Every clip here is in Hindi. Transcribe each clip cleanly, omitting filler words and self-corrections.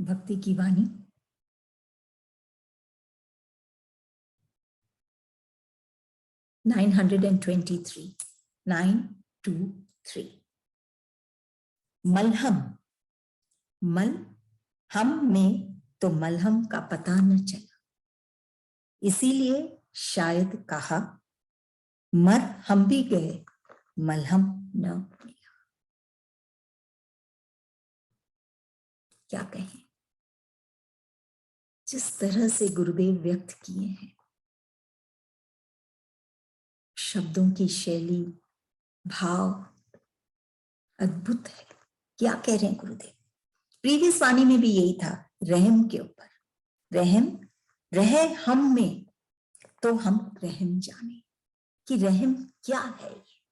भक्ति की वाणी। Nine to three. मलहम, मल हम में तो मलहम का पता न चला, इसीलिए शायद कहा मर हम भी गए मलहम न मिला। क्या कहें, जिस तरह से गुरुदेव व्यक्त किए हैं, शब्दों की शैली, भाव अद्भुत है। क्या कह रहे हैं गुरुदेव? प्रीवियस वाणी में भी यही था, रहम के ऊपर। रहम रहे हम में तो हम रहम जाने कि रहम क्या है। ये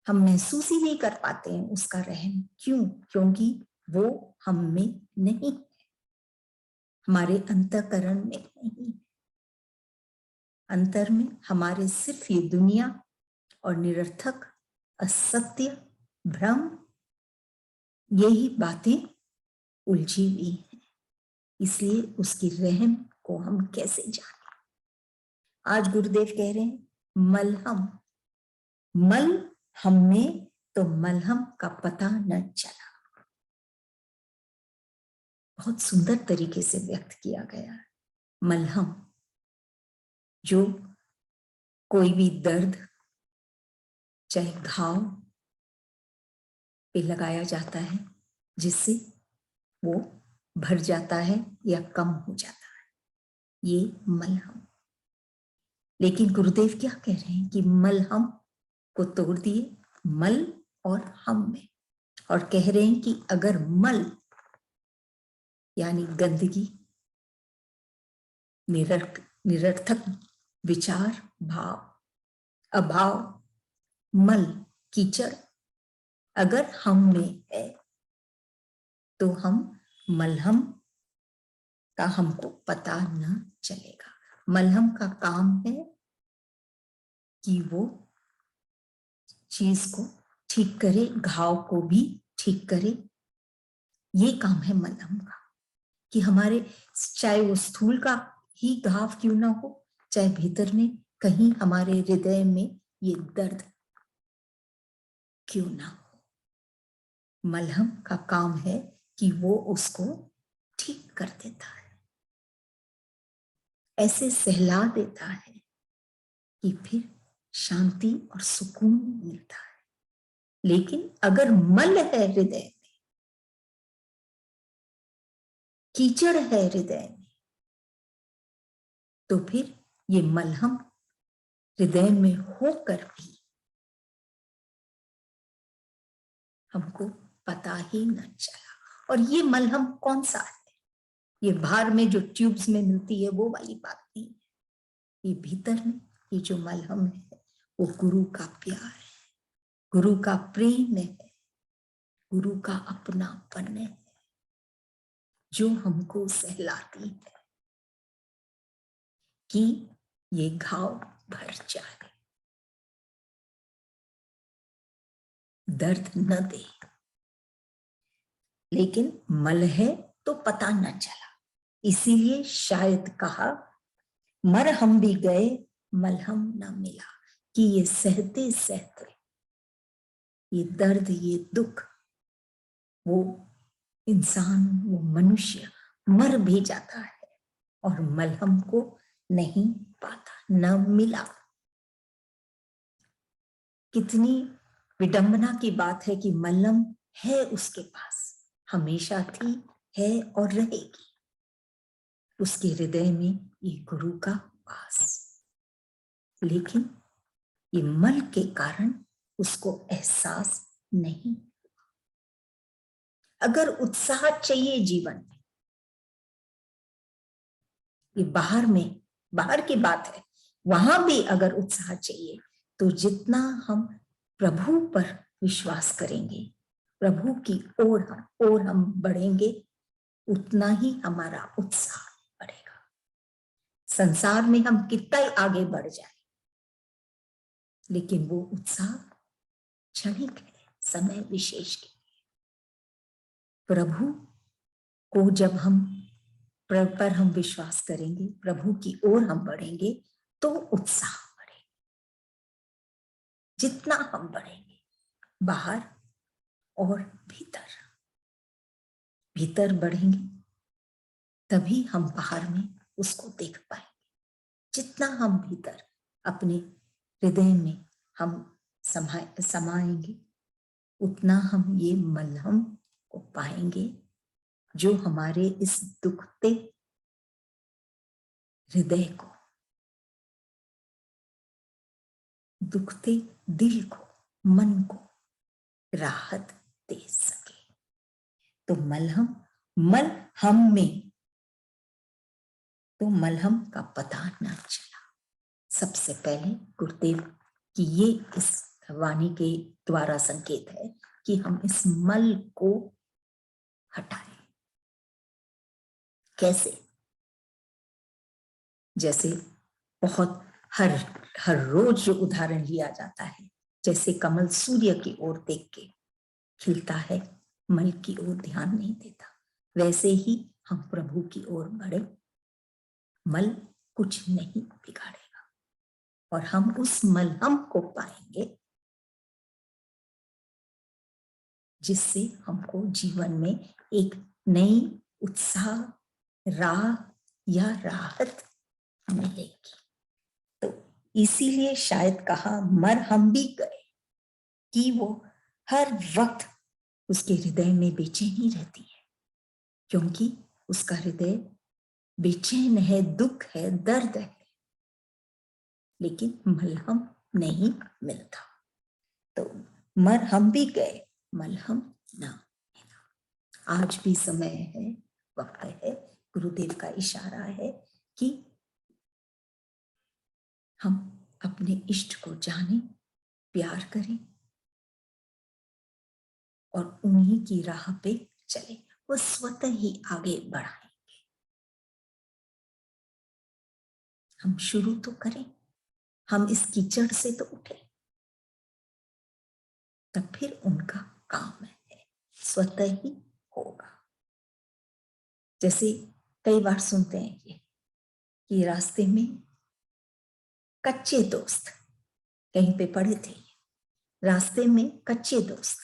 हम महसूस ही नहीं कर पाते हैं उसका रहम। क्यों? क्योंकि वो हम में नहीं है, हमारे अंतःकरण में नहीं है। अंतर में हमारे सिर्फ ये दुनिया और निरर्थक, असत्य, भ्रम, यही बातें उलझी हुई हैं। इसलिए उसकी रहम को हम कैसे जाने? आज गुरुदेव कह रहे हैं मलहम, मल हम में तो मलहम का पता न चला। बहुत सुंदर तरीके से व्यक्त किया गया। मलहम, जो कोई भी दर्द चाहे घाव पे लगाया जाता है, जिससे वो भर जाता है या कम हो जाता है, ये मलहम। लेकिन गुरुदेव क्या कह रहे हैं कि मलहम को तोड़ दिए मल और हम में, और कह रहे हैं कि अगर मल यानी गंदगी, निरर्थक विचार, भाव, अभाव, मल, कीचड़ अगर हम में है तो हम मलहम का हमको पता न चलेगा। मलहम का काम है कि वो चीज को ठीक करे, घाव को भी ठीक करे। ये काम है मलहम का, कि हमारे चाहे वो स्थूल का ही घाव क्यों ना हो, चाहे भीतर में कहीं हमारे हृदय में ये दर्द क्यों ना हो, मलहम का काम है कि वो उसको ठीक कर देता है, ऐसे सहला देता है कि फिर शांति और सुकून मिलता है। लेकिन अगर मल है हृदय में, कीचड़ है हृदय में, तो फिर ये मलहम हृदय में होकर भी हमको पता ही न चला। और ये मलहम कौन सा है? ये बाहर में जो ट्यूब्स में मिलती है वो वाली बात नहीं है। ये भीतर में ये जो मलहम है वो गुरु का प्यार है, गुरु का प्रेम है, गुरु का अपनापन है, जो हमको सहलाती है कि ये घाव भर जाए, दर्द न दे। लेकिन मल है तो पता न चला, इसीलिए शायद कहा मर हम भी गए मलहम न मिला। कि ये सहते सहते ये दर्द, ये दुख, वो इंसान, वो मनुष्य मर भी जाता है और मलहम को नहीं पाता, न मिला। कितनी विडंबना की बात है कि मलहम है उसके पास, हमेशा थी, है और रहेगी उसके हृदय में ये गुरु का वास। लेकिन ये मल के कारण उसको एहसास नहीं। अगर उत्साह चाहिए जीवन में, ये बाहर की बात है, वहां भी अगर उत्साह चाहिए तो जितना हम प्रभु पर विश्वास करेंगे, प्रभु की ओर हम बढ़ेंगे, उतना ही हमारा उत्साह बढ़ेगा। संसार में हम कितना ही आगे बढ़ जाए, लेकिन वो उत्साह क्षणिक है, समय विशेष के लिए। प्रभु को जब हम पर हम विश्वास करेंगे, प्रभु की ओर हम बढ़ेंगे, तो उत्साह बढ़ेगा। जितना हम बढ़ेंगे बाहर और भीतर, भीतर बढ़ेंगे तभी हम बाहर में उसको देख पाएंगे। जितना हम भीतर अपने हृदय में हम समाएंगे, उतना हम ये मलहम को पाएंगे जो हमारे इस दुखते हृदय को, दुखते दिल को, मन को राहत दे सके। तो मलहम में तो मलहम का पता न चला। सबसे पहले गुरुदेव की ये इस वाणी के द्वारा संकेत है कि हम इस मल को हटाएं। कैसे? जैसे बहुत हर रोज जो उदाहरण लिया जाता है, जैसे कमल सूर्य की ओर देख के खिलता है, मल की ओर ध्यान नहीं देता, वैसे ही हम प्रभु की ओर बढ़े, मल कुछ नहीं बिगाड़ेगा और हम उस मलहम को पाएंगे जिससे हमको जीवन में एक नई उत्साह, राह या राहत मिलेगी। तो इसीलिए शायद कहा मरहम भी गए कि वो हर वक्त उसके हृदय में बेचैनी रहती है, क्योंकि उसका हृदय बेचैन है, दुख है, दर्द है, लेकिन मलहम नहीं मिलता। तो मरहम भी गए, मलहम ना मिला। आज भी समय है, वक्त है, गुरुदेव का इशारा है कि हम अपने इष्ट को जाने, प्यार करें और उन्हीं की राह पे चले। वो स्वतः ही आगे बढ़ाएंगे। हम शुरू तो करें, हम इस कीचड़ से तो उठे, तब फिर उनका काम है, स्वतः ही होगा। जैसे कई बार सुनते हैं ये कि रास्ते में कच्चे दोस्त, कहीं पे पढ़े थे, रास्ते में कच्चे दोस्त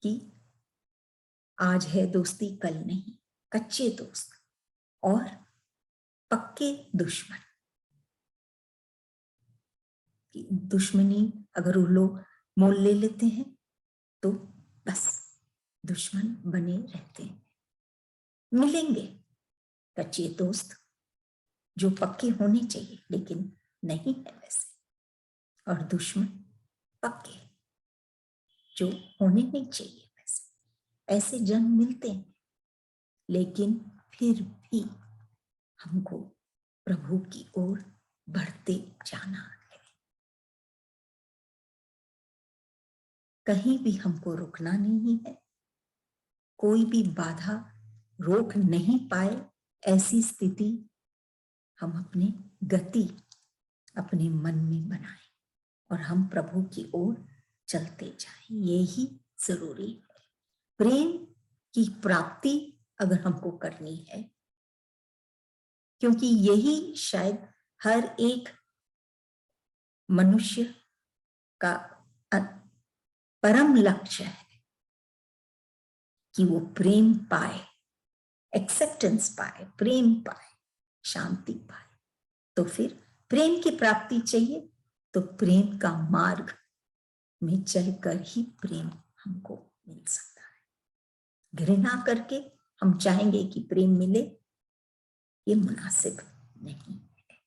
कि आज है दोस्ती कल नहीं, कच्चे दोस्त और पक्के दुश्मन। कि दुश्मनी अगर वो लोग मोल ले लेते हैं तो बस दुश्मन बने रहते हैं। मिलेंगे कच्चे दोस्त जो पक्के होने चाहिए लेकिन नहीं है वैसे, और दुश्मन पक्के जो होने नहीं चाहिए वैसे। ऐसे जन मिलते हैं, लेकिन फिर भी हमको प्रभु की ओर बढ़ते जाना है। कहीं भी हमको रुकना नहीं है, कोई भी बाधा रोक नहीं पाए ऐसी स्थिति हम अपनी गति अपने मन में बनाएं और हम प्रभु की ओर चलते जाएं। यही जरूरी है। प्रेम की प्राप्ति अगर हमको करनी है, क्योंकि यही शायद हर एक मनुष्य का परम लक्ष्य है कि वो प्रेम पाए, एक्सेप्टेंस पाए, प्रेम पाए, शांति पाए। तो फिर प्रेम की प्राप्ति चाहिए तो प्रेम का मार्ग में चलकर ही प्रेम हमको मिल सकता है। घृणा करके हम चाहेंगे कि प्रेम मिले, ये मुनासिब नहीं है।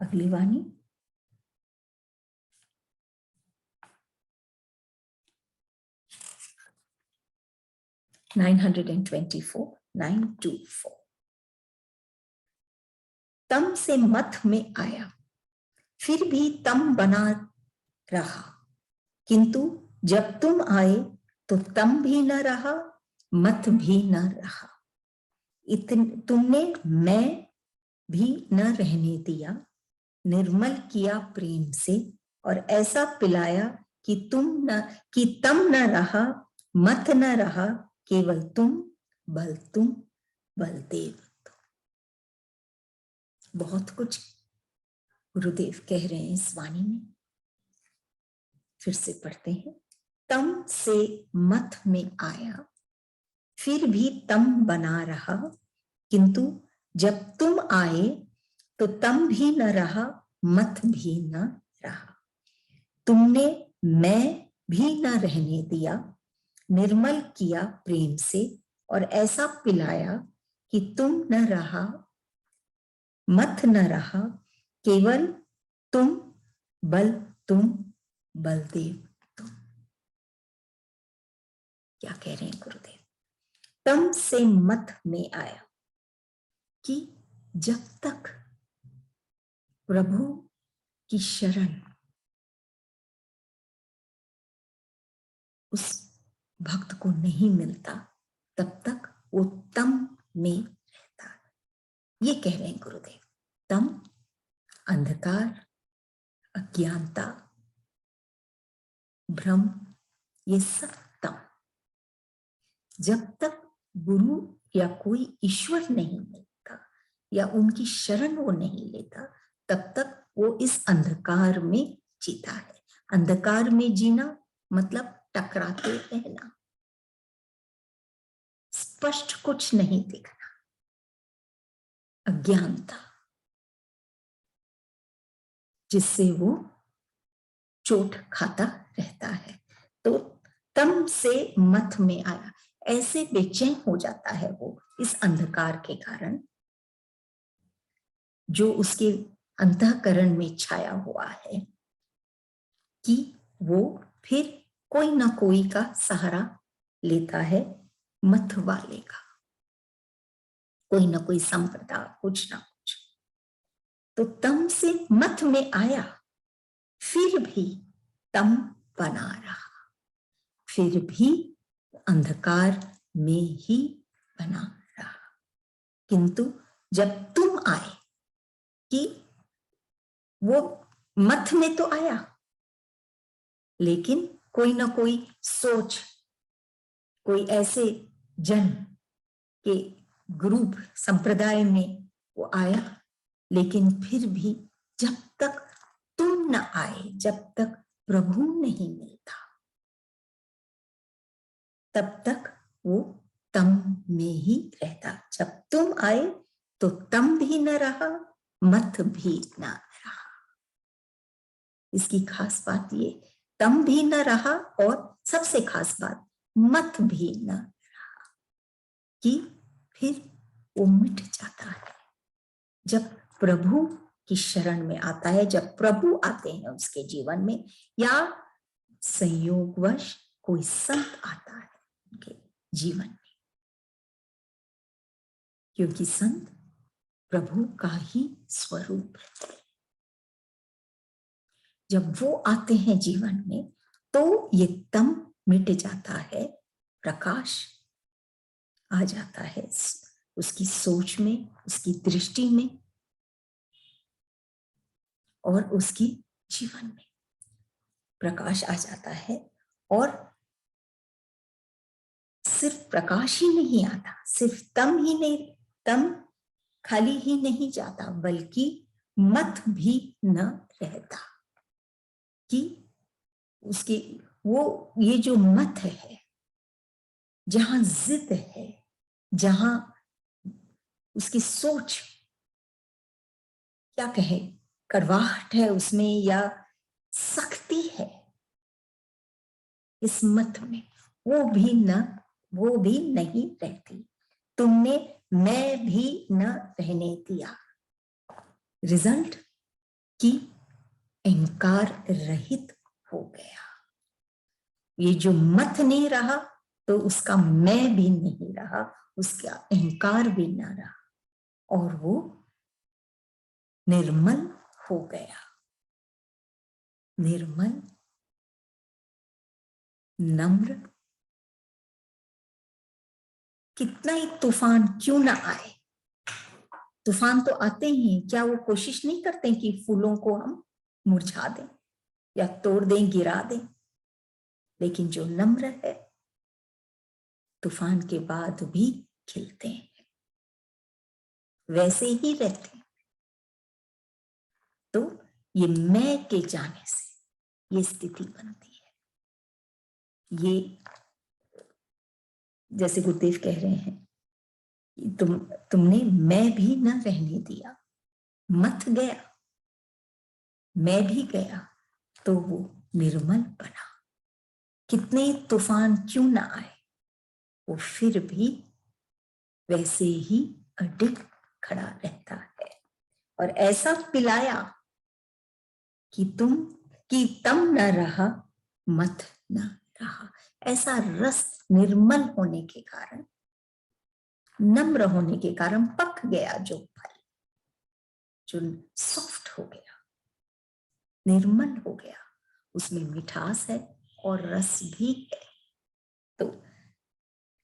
अगली वाणी 924, 924। तम से मत में आया, फिर भी तम बना रहा, किंतु जब तुम आए तो तम भी न रहा, मत भी न रहा। तुमने मैं भी न रहने दिया, निर्मल किया प्रेम से और ऐसा पिलाया कि तम न रहा, मत न रहा केवल तुम बलदेव तुम। बहुत कुछ गुरुदेव कह रहे हैं इस वाणी में, फिर से पढ़ते हैं। तम से मत में आया, फिर भी तम बना रहा, किंतु जब तुम आए तो तम भी न रहा, मत भी न रहा। तुमने मैं भी न रहने दिया, निर्मल किया प्रेम से, और ऐसा पिलाया कि तुम न रहा, मत न रहा, केवल तुम बलदेव तुम। क्या कह रहे हैं गुरुदेव? तम से मत में आया कि जब तक प्रभु की शरण उस भक्त को नहीं मिलता, तब तक वो तम में रहता है। ये कह रहे हैं गुरुदेव। तम अंधकार, अज्ञानता, भ्रम, ये सब तम। जब तक गुरु या कोई ईश्वर नहीं मिलता या उनकी शरण वो नहीं लेता, तब तक वो इस अंधकार में जीता है। अंधकार में जीना मतलब टकराते रहना, स्पष्ट कुछ नहीं दिखना, अज्ञानता, जिससे वो चोट खाता रहता है। तो तम से मत में आया, ऐसे बेचैन हो जाता है वो इस अंधकार के कारण जो उसके अंतःकरण में छाया हुआ है, कि वो फिर कोई ना कोई का सहारा लेता है, मत वाले का, कोई ना कोई संप्रदाय, कुछ ना कुछ। तो तम से मत में आया, फिर भी तम बना रहा, फिर भी अंधकार में ही बना रहा। किंतु जब तुम आए, कि वो मत में तो आया, लेकिन कोई ना कोई सोच, कोई ऐसे जन के ग्रुप संप्रदाय में वो आया, लेकिन फिर भी जब तक तुम न आए, जब तक प्रभु नहीं मिलता, तब तक वो तम में ही रहता। जब तुम आए तो तम भी न रहा, मत भी न रहा। इसकी खास बात ये, तम भी न रहा, और सबसे खास बात मत भी न रहा, कि फिर वो मिट जाता है जब प्रभु की शरण में आता है, जब प्रभु आते हैं उसके जीवन में, या संयोगवश कोई संत आता है उनके जीवन में, क्योंकि संत प्रभु का ही स्वरूप है। जब वो आते हैं जीवन में तो ये तम मिट जाता है, प्रकाश आ जाता है उसकी सोच में, उसकी दृष्टि में और उसकी जीवन में प्रकाश आ जाता है। और सिर्फ प्रकाश ही नहीं आता, सिर्फ तम ही नहीं, तम खाली ही नहीं जाता, बल्कि मत भी न रहता, कि उसकी वो ये जो मत है, जहां जिद है, जहां उसकी सोच, क्या कहे, कड़वाहट है उसमें या सख्ती है इस मत में, वो भी नहीं रहती। तुमने मैं भी न रहने दिया। रिजल्ट की अहंकार रहित हो गया। ये जो मत नहीं रहा तो उसका मैं भी नहीं रहा, उसका अहंकार भी ना रहा, और वो निर्मल हो गया। निर्मल, नम्र, कितना ही तूफान क्यों ना आए, तूफान तो आते ही, क्या वो कोशिश नहीं करते कि फूलों को हम मुरझा दें या तोड़ दें, गिरा दें? लेकिन जो नम्र है, तूफान के बाद भी खिलते हैं, वैसे ही रहते हैं। तो ये मैं के जाने से ये स्थिति बनती है। ये जैसे गुरुदेव कह रहे हैं, तुमने मैं भी न रहने दिया, मत गया, मैं भी गया तो वो निर्मल बना। कितने तूफान क्यों ना आए, वो फिर भी वैसे ही अडिग खड़ा रहता है। और ऐसा पिलाया कि तम न रहा, मत न रहा। ऐसा रस निर्मल होने के कारण, नम्र होने के कारण पक गया जो फल, जो सॉफ्ट हो गया, निर्मल हो गया, उसमें मिठास है और रस भी है। तो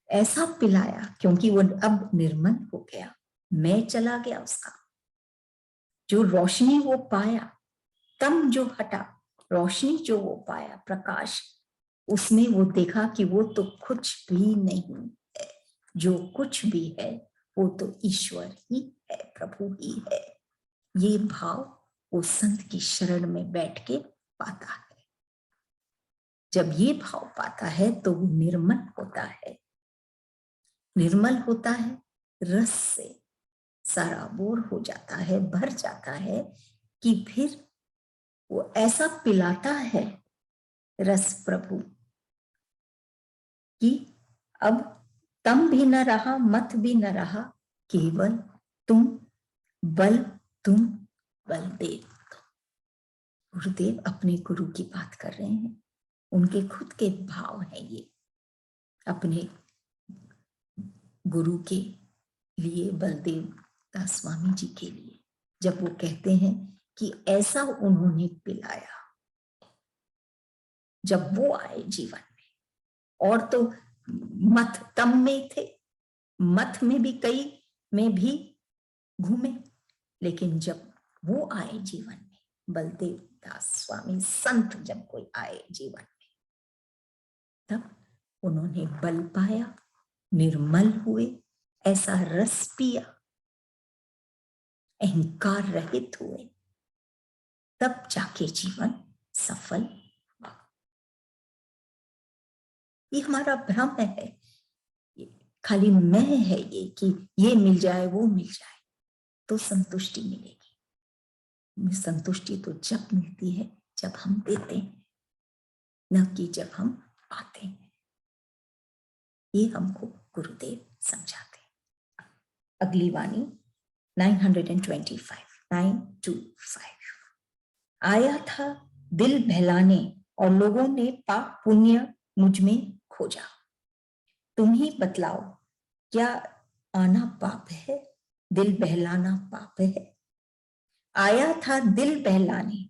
ऐसा पिलाया क्योंकि वो अब निर्मल हो गया, मैं चला गया उसका, जो रोशनी वो पाया, तम जो हटा, रोशनी जो वो पाया, प्रकाश, उसमें वो देखा कि वो तो कुछ भी नहीं है, जो कुछ भी है वो तो ईश्वर ही है, प्रभु ही है। ये भाव वो संत की शरण में बैठ के पाता है। जब ये भाव पाता है तो वो निर्मल होता है, निर्मल होता है, रस से सराबोर हो जाता है, भर जाता है कि फिर वो ऐसा पिलाता है रस प्रभु कि अब तम भी न रहा, मत भी न रहा, केवल तुम बल, तुम बलदेव। गुरुदेव अपने गुरु की बात कर रहे हैं, उनके खुद के भाव है ये, अपने गुरु के लिए, बलदेव दास स्वामी जी के लिए, जब वो कहते हैं कि ऐसा उन्होंने पिलाया जब वो आए जीवन में। और तो मथ तम में थे, मथ में भी कई में भी घूमे, लेकिन जब वो आए जीवन में, बलदेव दास स्वामी संत जब कोई आए जीवन में, तब उन्होंने बल पाया, निर्मल हुए, ऐसा रस पिया, अहंकार रहित हुए, तब जाके जीवन सफल हुआ। ये हमारा भ्रम है, खाली मैं है ये कि ये मिल जाए वो मिल जाए तो संतुष्टि मिलेगी। संतुष्टि तो जब मिलती है जब हम देते हैं, न कि जब हम पाते हैं। ये हमको गुरुदेव समझाते हैं। अगली वाणी 925 925। आया था दिल बहलाने और लोगों ने पाप पुण्य मुझ में खोजा, तुम ही बतलाओ क्या आना पाप है, दिल बहलाना पाप है। आया था दिल बहलाने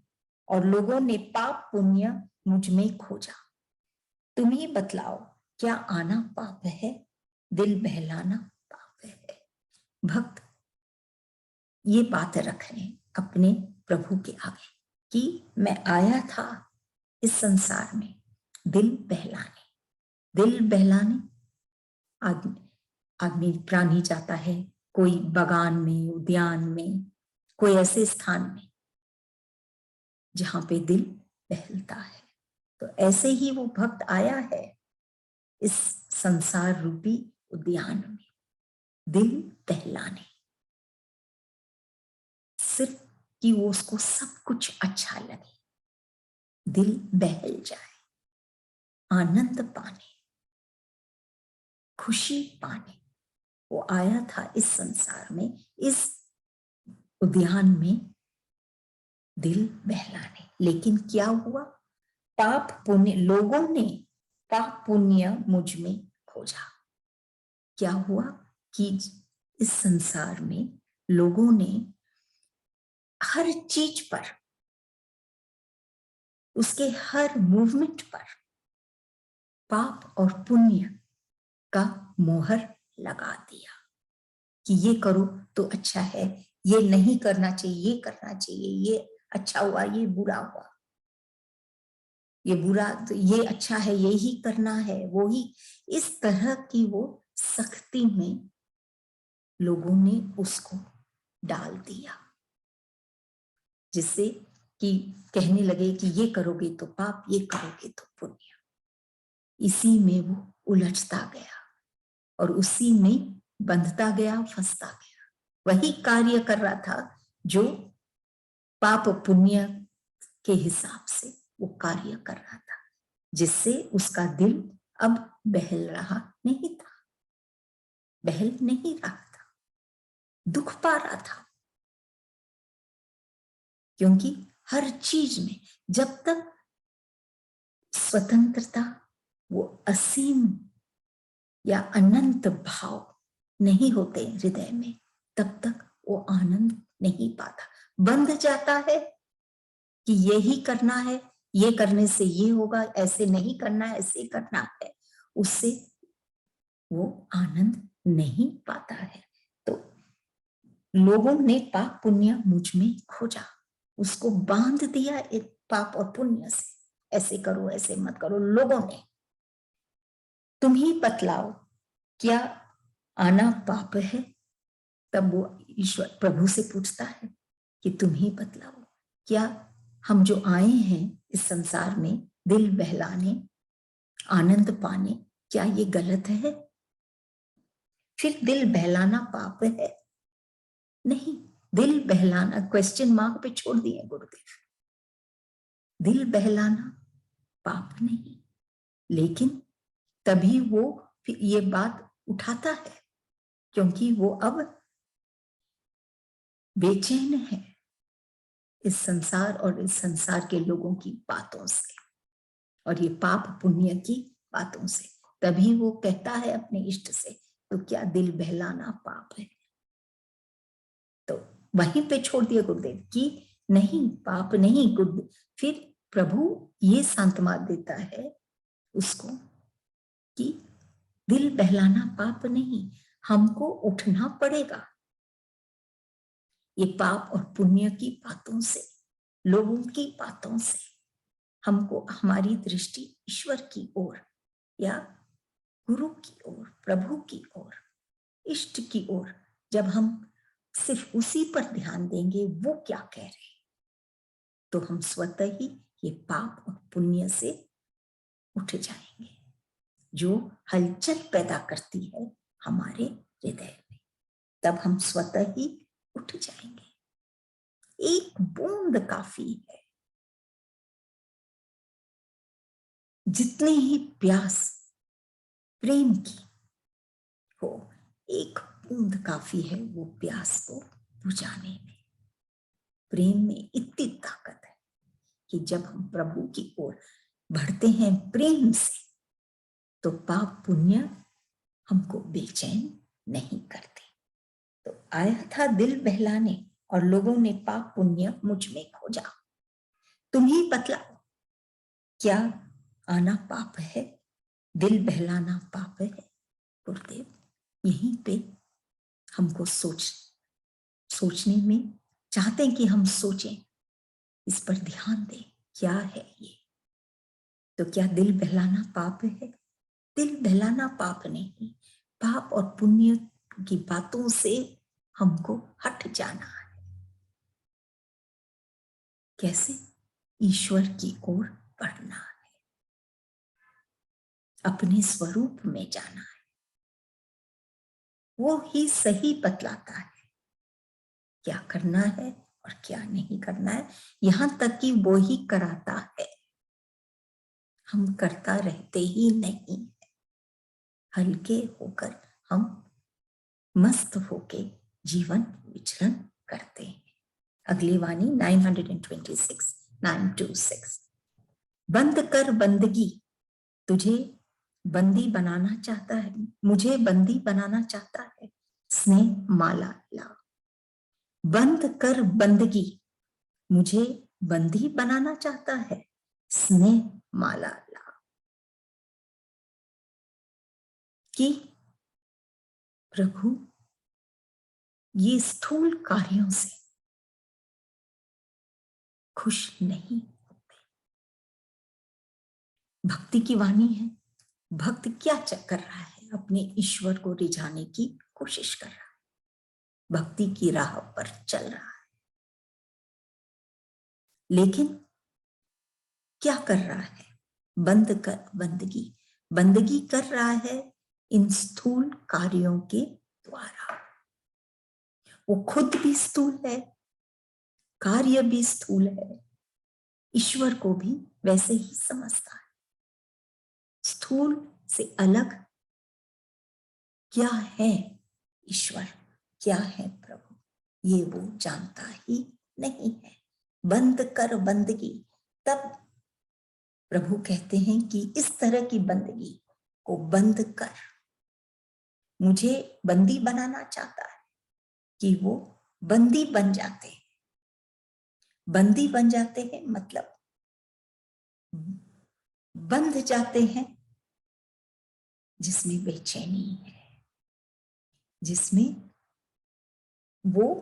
और लोगों ने पाप पुण्य मुझ में खोजा, तुम ही बतलाओ क्या आना पाप है, दिल बहलाना पाप है। भक्त ये बात रख रहे अपने प्रभु के आगे कि मैं आया था इस संसार में दिल बहलाने। दिल बहलाने, आदमी प्राणी जाता है कोई बागान में, उद्यान में, कोई ऐसे स्थान में जहां पे दिल बहलता है, तो ऐसे ही वो भक्त आया है इस संसार रूपी उद्यान में दिल बहलाने, सिर्फ कि वो उसको सब कुछ अच्छा लगे, दिल बहल जाए, आनंद पाने, खुशी पाने। वो आया था इस संसार में, इस उद्यान में दिल बहलाने। लेकिन क्या हुआ, पाप पुण्य, लोगों ने पाप पुण्य मुझ में खोजा। क्या हुआ कि इस संसार में लोगों ने हर चीज पर, उसके हर मूवमेंट पर पाप और पुण्य का मोहर लगा दिया कि ये करो तो अच्छा है, ये नहीं करना चाहिए, ये करना चाहिए, ये अच्छा हुआ, ये बुरा हुआ। ये बुरा तो ये अच्छा है, ये ही करना है, वो ही, इस तरह की वो सख्ती में लोगों ने उसको डाल दिया, जिससे कि कहने लगे कि ये करोगे तो पाप, ये करोगे तो पुण्य। इसी में वो उलझता गया और उसी में बंधता गया, फंसता गया। वही कार्य कर रहा था जो पाप पुण्य के हिसाब से वो कार्य कर रहा था, जिससे उसका दिल अब बहल रहा नहीं था, बहल नहीं रहा था, दुख पा रहा था। क्योंकि हर चीज में जब तक स्वतंत्रता, वो असीम या अनंत भाव नहीं होते हृदय में, तब तक वो आनंद नहीं पाता। बंध जाता है कि यही करना है, ये करने से ये होगा, ऐसे नहीं करना है, ऐसे करना है, उससे वो आनंद नहीं पाता है। तो लोगों ने पाप पुण्य मुझ में खोजा, उसको बांध दिया एक पाप और पुण्य से, ऐसे करो, ऐसे मत करो। लोगों ने, तुम ही बतलाओ क्या आना पाप है? तब वो ईश्वर प्रभु से पूछता है कि तुम ही बतलाओ, क्या हम जो आए हैं इस संसार में दिल बहलाने, आनंद पाने, क्या ये गलत है? फिर दिल बहलाना पाप है? नहीं, दिल बहलाना क्वेश्चन मार्क पे छोड़ दिए गुरुदेव। दिल बहलाना पाप नहीं, लेकिन तभी वो फिर ये बात उठाता है क्योंकि वो अब बेचैन है इस संसार और इस संसार के लोगों की बातों से और ये पाप पुण्य की बातों से। तभी वो कहता है अपने इष्ट से, तो क्या दिल बहलाना पाप है? तो वहीं पे छोड़ दिया गुरुदेव कि नहीं, पाप नहीं। गुरु फिर प्रभु ये सांत्वना देता है उसको कि दिल बहलाना पाप नहीं, हमको उठना पड़ेगा ये पाप और पुण्य की बातों से, लोगों की बातों से। हमको हमारी दृष्टि ईश्वर की ओर या गुरु की ओर, प्रभु की ओर, इष्ट की ओर, जब हम सिर्फ उसी पर ध्यान देंगे वो क्या कह रहे हैं, तो हम स्वतः ही ये पाप और पुण्य से उठ जाएंगे, जो हलचल पैदा करती है हमारे हृदय में। तब हम स्वतः ही उठ जाएंगे। एक बूंद काफी है, जितनी ही प्यास प्रेम की हो, एक बूंद काफी है वो प्यास को बुझाने में। प्रेम में इतनी ताकत है कि जब हम प्रभु की ओर बढ़ते हैं प्रेम से, तो पाप पुण्य हमको बेचैन नहीं करते। तो आया था दिल बहलाने और लोगों ने पाप पुण्य मुझ में खोजा, तुम ही बतलाओ क्या आना पाप है, दिल बहलाना पाप है? गुरुदेव यहीं पे हमको सोचने में चाहते हैं कि हम सोचें, इस पर ध्यान दें, क्या है ये? तो क्या दिल बहलाना पाप है? दिल बहलाना पाप नहीं, पाप और पुण्य की बातों से हमको हट जाना है। कैसे? ईश्वर की ओर बढ़ना है, अपने स्वरूप में जाना है। वो ही सही बतलाता है क्या करना है और क्या नहीं करना है, यहां तक कि वो ही कराता है, हम करता रहते ही नहीं। हल्के होकर हम मस्त होके जीवन विचरण करते हैं। अगली वाणी 926 926। बंद कर बंदगी, तुझे बंदी बनाना चाहता है, मुझे बंदी बनाना चाहता है, स्नेह माला ला। बंद कर बंदगी, मुझे बंदी बनाना चाहता है, स्नेह माला ला। कि प्रभु ये स्थूल कार्यों से खुश नहीं होते, भक्ति की वाणी है। भक्त क्या कर रहा है? अपने ईश्वर को रिझाने की कोशिश कर रहा है, भक्ति की राह पर चल रहा है। लेकिन क्या कर रहा है? बंदगी बंदगी कर रहा है इन स्थूल कार्यों के द्वारा। वो खुद भी स्थूल है, कार्य भी स्थूल है, ईश्वर को भी वैसे ही समझता है। स्थूल से अलग क्या है ईश्वर, क्या है प्रभु, ये वो जानता ही नहीं है। बंद कर बंदगी। तब प्रभु कहते हैं कि इस तरह की बंदगी को बंद कर। मुझे बंदी बनाना चाहता है कि वो बंदी बन जाते हैं। बंदी बन जाते हैं मतलब बंध जाते हैं, जिसमें बेचैनी है, जिसमें वो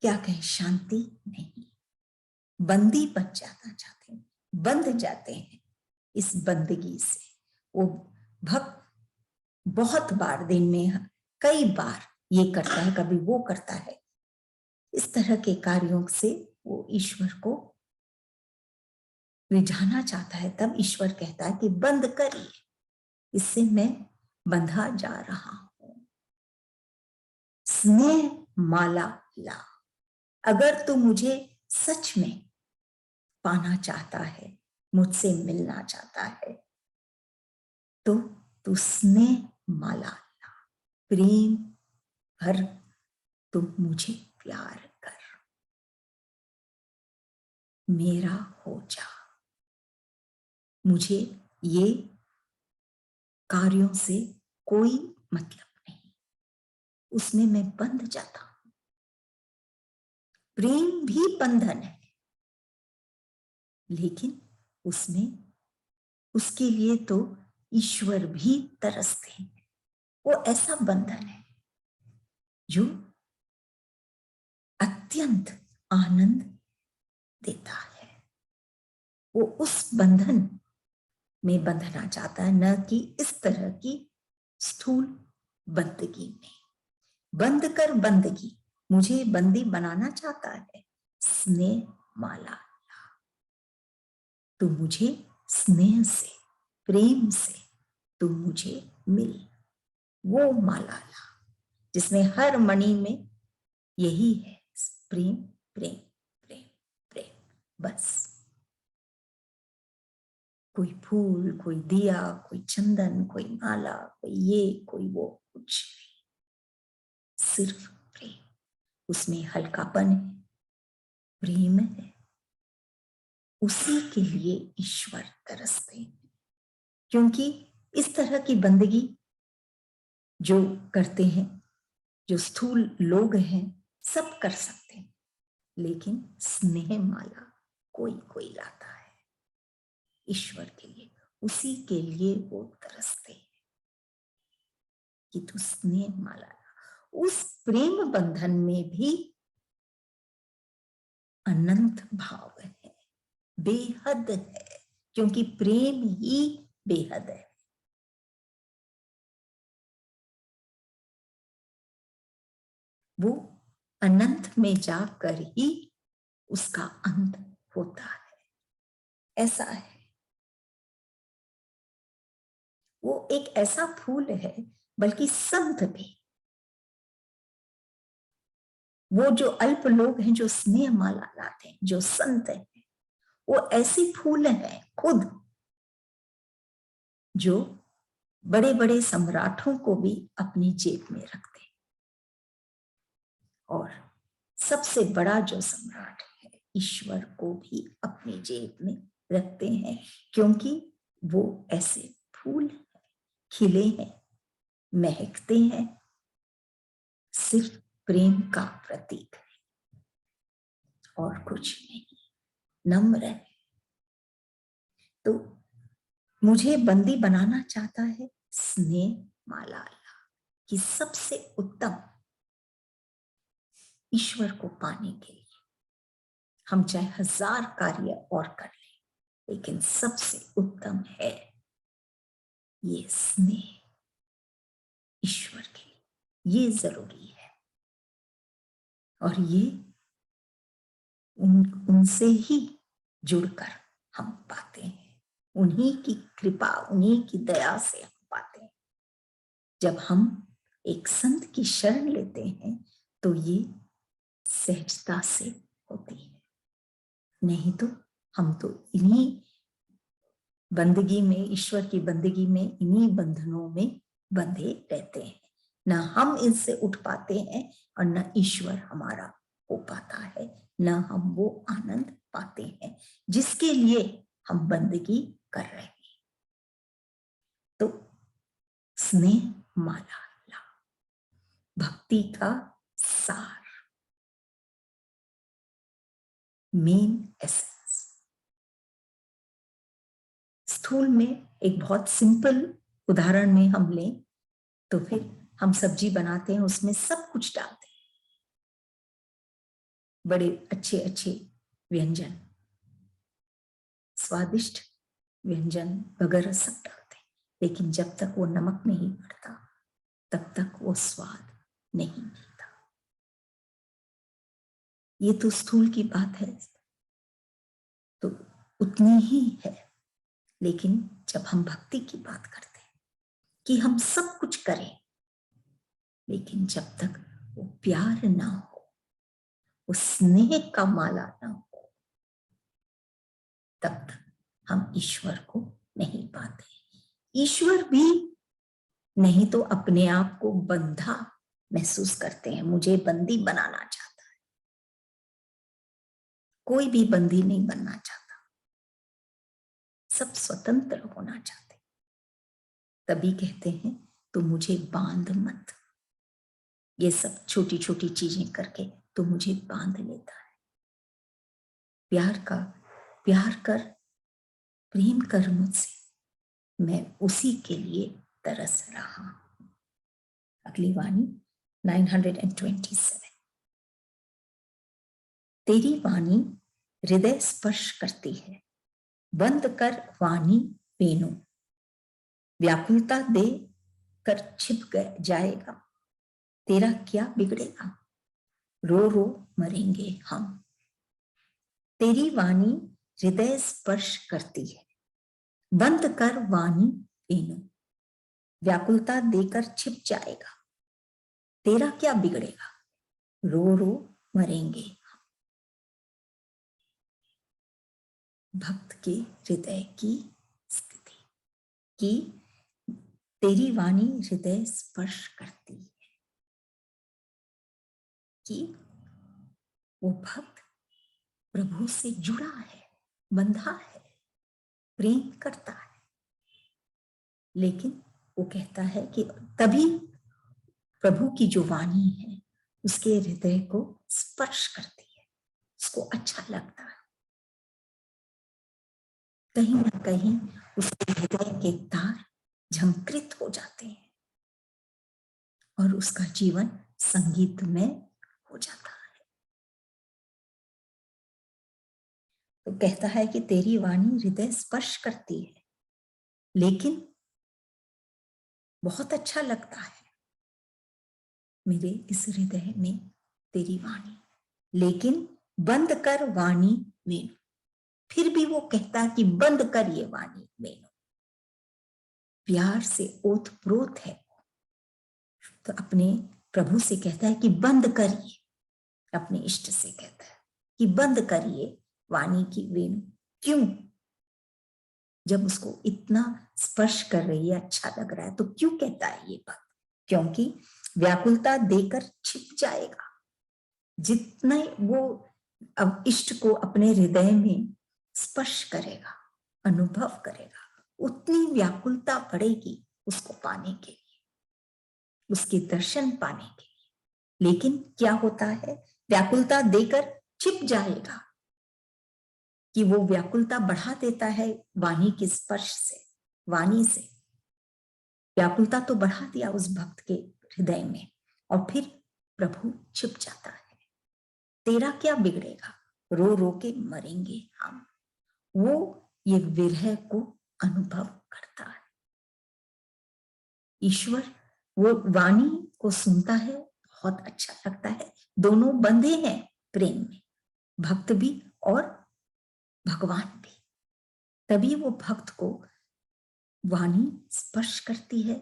क्या कहें, शांति नहीं। बंदी बन जाना चाहते हैं, बंध जाते हैं इस बंदगी से। वो भक्त बहुत बार दिन में कई बार ये करता है, कभी वो करता है। इस तरह के कार्यों से वो ईश्वर को रिझाना चाहता है। तब ईश्वर कहता है कि बंद करिए, इससे मैं बंधा जा रहा हूं। स्नेह माला ला। अगर तू मुझे सच में पाना चाहता है, मुझसे मिलना चाहता है, तो तू स्नेह माला ला, प्रेम भर तू मुझे प्यार कर, मेरा हो जा। मुझे ये कार्यों से कोई मतलब नहीं, उसमें मैं बंध जाता हूं। प्रेम भी बंधन है, लेकिन उसमें उसके लिए तो ईश्वर भी तरसते हैं। वो ऐसा बंधन है जो अत्यंत आनंद देता है। वो उस बंधन में बंधना चाहता है, न कि इस तरह की स्थूल बंदगी में। बंद कर बंदगी, मुझे बंदी बनाना चाहता है। स्नेह माला, तू मुझे स्नेह से, प्रेम से तू मुझे मिल। वो माला ला जिसमें हर मणि में यही है, प्रेम प्रेम प्रेम प्रेम। बस कोई फूल, कोई दिया, कोई चंदन, कोई माला, कोई ये कोई वो, कुछ नहीं, सिर्फ प्रेम। उसमें हल्कापन है, प्रेम है। उसी के लिए ईश्वर तरसते हैं, क्योंकि इस तरह की बंदगी जो करते हैं, जो स्थूल लोग हैं, सब कर सकते हैं, लेकिन स्नेह माला कोई कोई लाता है ईश्वर के लिए। उसी के लिए वो तरसते हैं कि तू स्नेह माला ला। उस प्रेम बंधन में भी अनंत भाव है, बेहद है, क्योंकि प्रेम ही बेहद है। वो अनंत में जाकर ही उसका अंत होता है, ऐसा है। वो एक ऐसा फूल है, बल्कि संत भी, वो जो अल्प लोग हैं जो स्नेह माला लाते हैं, जो संत हैं, वो ऐसे फूल हैं खुद, जो बड़े बड़े सम्राटों को भी अपनी जेब में रखते हैं। और सबसे बड़ा जो सम्राट है, ईश्वर को भी अपनी जेब में रखते हैं, क्योंकि वो ऐसे फूल हैं, खिले हैं, महकते हैं, सिर्फ प्रेम का प्रतीक है और कुछ नहीं, नम्र है। तो मुझे बंदी बनाना चाहता है स्नेह माला कि सबसे उत्तम ईश्वर को पाने के लिए हम चाहे 1000 कार्य और कर लें, लेकिन सबसे उत्तम है ये स्नेह ईश्वर के लिए, ये जरूरी है। और ये उनसे ही जुड़कर हम पाते हैं, उन्हीं की कृपा, उन्हीं की दया से हम पाते हैं। जब हम एक संत की शरण लेते हैं तो ये सहजता से होती है, नहीं तो हम तो इन्हीं बंदगी में, ईश्वर की बंदगी में, इन्हीं बंधनों में बंधे रहते हैं। ना हम इनसे उठ पाते हैं और न ईश्वर हमारा हो पाता है, न हम वो आनंद पाते हैं जिसके लिए हम बंदगी कर रहे हैं। तो स्नेह माला ला, भक्ति का सार, मेन एसेंस। स्थूल में एक बहुत सिंपल उदाहरण में हम लें तो फिर हम सब्जी बनाते हैं, उसमें सब कुछ डालते हैं, बड़े अच्छे अच्छे व्यंजन, स्वादिष्ट व्यंजन वगैरह सब डालते हैं, लेकिन जब तक वो नमक नहीं पड़ता तब तक वो स्वाद नहीं मिलता। ये तो स्थूल की बात है, तो उतनी ही है। लेकिन जब हम भक्ति की बात करते हैं कि हम सब कुछ करें, लेकिन जब तक वो प्यार ना हो, वो स्नेह का माला ना हो, तब तक हम ईश्वर को नहीं पाते। ईश्वर भी नहीं तो अपने आप को बंधा महसूस करते हैं, मुझे बंदी बनाना चाहता है। कोई भी बंदी नहीं बनना चाहता, सब स्वतंत्र होना चाहते। तभी कहते हैं तो मुझे बांध मत, ये सब छोटी छोटी चीजें करके तो मुझे बांध लेता है। प्यार कर, प्रेम कर मुझसे, मैं उसी के लिए तरस रहा हूं। अगली वाणी 927। तेरी वाणी हृदय स्पर्श करती है, बंद कर वाणी वेणु, व्याकुलता दे कर छिप जाएगा, तेरा क्या बिगड़ेगा, रो रो मरेंगे हम। तेरी वाणी हृदय स्पर्श करती है, बंद कर वाणी वेणु, व्याकुलता देकर छिप जाएगा, तेरा क्या बिगड़ेगा, रो रो मरेंगे। भक्त के हृदय की स्थिति कि तेरी वाणी हृदय स्पर्श करती है, कि वो भक्त प्रभु से जुड़ा है, बंधा है, प्रेम करता है। लेकिन वो कहता है कि तभी प्रभु की जो वाणी है उसके हृदय को स्पर्श करती है, उसको अच्छा लगता है। कहीं ना कहीं उसके हृदय के तार झंकृत हो जाते हैं और उसका जीवन संगीतमय हो जाता है। तो कहता है कि तेरी वाणी हृदय स्पर्श करती है, लेकिन बहुत अच्छा लगता है मेरे इस हृदय में तेरी वाणी, लेकिन बंद कर वाणी मेनू। फिर भी वो कहता कि बंद कर ये वाणी मेनू, प्यार से ओतप्रोत है। तो अपने प्रभु से कहता है कि बंद करिए, अपने इष्ट से कहता है कि बंद करिए वाणी की वेणु। क्यों? जब उसको इतना स्पर्श कर रही है, अच्छा लग रहा है, तो क्यों कहता है ये भक्त? क्योंकि व्याकुलता देकर छिप जाएगा। जितना वो अब इष्ट को अपने हृदय में स्पर्श करेगा, अनुभव करेगा, उतनी व्याकुलता बढ़ेगी उसको पाने के लिए, उसके दर्शन पाने के लिए। लेकिन क्या होता है, व्याकुलता देकर छिप जाएगा, कि वो व्याकुलता बढ़ा देता है वाणी के स्पर्श से, वाणी से व्याकुलता तो बढ़ा दिया उस भक्त के हृदय में, और फिर प्रभु छिप जाता है। तेरा क्या बिगड़ेगा, रो रो के मरेंगे हम। वो ये विरह को अनुभव करता है। ईश्वर वो वाणी को सुनता है, बहुत अच्छा लगता है। दोनों बंधे हैं प्रेम में, भक्त भी और भगवान भी। तभी वो भक्त को वाणी स्पर्श करती है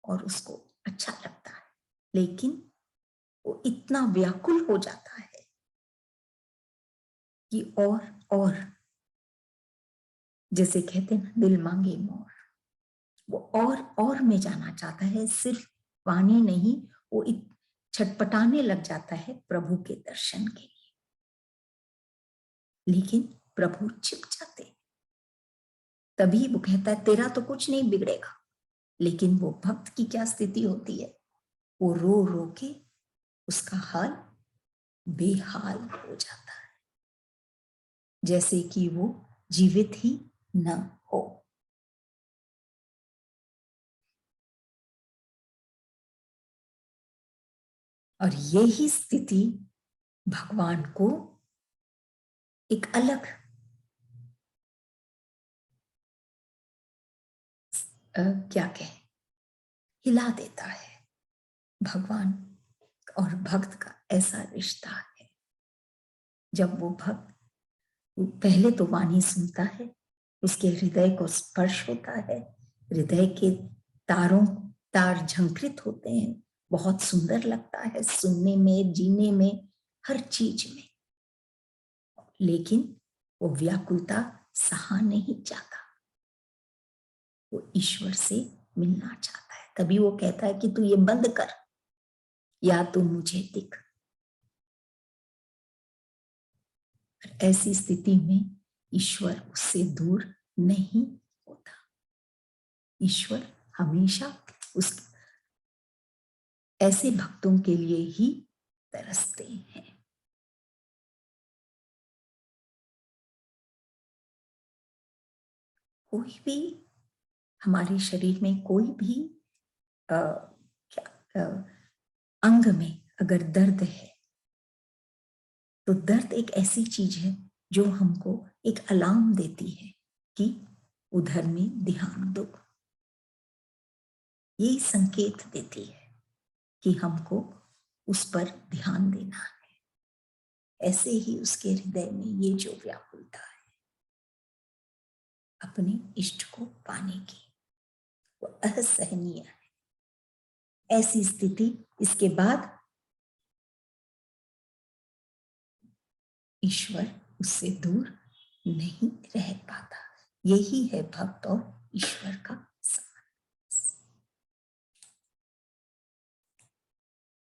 और उसको अच्छा लगता है। लेकिन वो इतना व्याकुल हो जाता है कि और जैसे कहते हैं ना, दिल मांगे मोर, वो और में जाना चाहता है। सिर्फ वाणी नहीं, वो छटपटाने लग जाता है प्रभु के दर्शन के लिए। लेकिन प्रभु छिप जाते। तभी वो कहता है तेरा तो कुछ नहीं बिगड़ेगा। लेकिन वो भक्त की क्या स्थिति होती है, वो रो रो के उसका हाल बेहाल हो जाता है, जैसे कि वो जीवित ही न हो। और यही स्थिति भगवान को एक अलग क्या कहें, हिला देता है। भगवान और भक्त का ऐसा रिश्ता है। जब वो भक्त पहले तो वाणी सुनता है, उसके हृदय को स्पर्श होता है, हृदय के तार झंकृत होते हैं, बहुत सुंदर लगता है सुनने में, जीने में, हर चीज में। लेकिन वो व्याकुलता सहा नहीं चाहता, वो ईश्वर से मिलना चाहता है। तभी वो कहता है कि तू ये बंद कर या तू मुझे दिख। ऐसी स्थिति में ईश्वर उससे दूर नहीं होता। ईश्वर हमेशा उस ऐसे भक्तों के लिए ही तरसते हैं। कोई भी हमारे शरीर में कोई भी अंग में अगर दर्द है, तो दर्द एक ऐसी चीज है जो हमको एक अलार्म देती है कि उधर में ध्यान दो। ये संकेत देती है कि हमको उस पर ध्यान देना है। ऐसे ही उसके हृदय में ये जो व्याकुलता है अपने इष्ट को पाने की, वो असहनीय है। ऐसी स्थिति इसके बाद ईश्वर उससे दूर नहीं रह पाता। यही है भक्त और ईश्वर का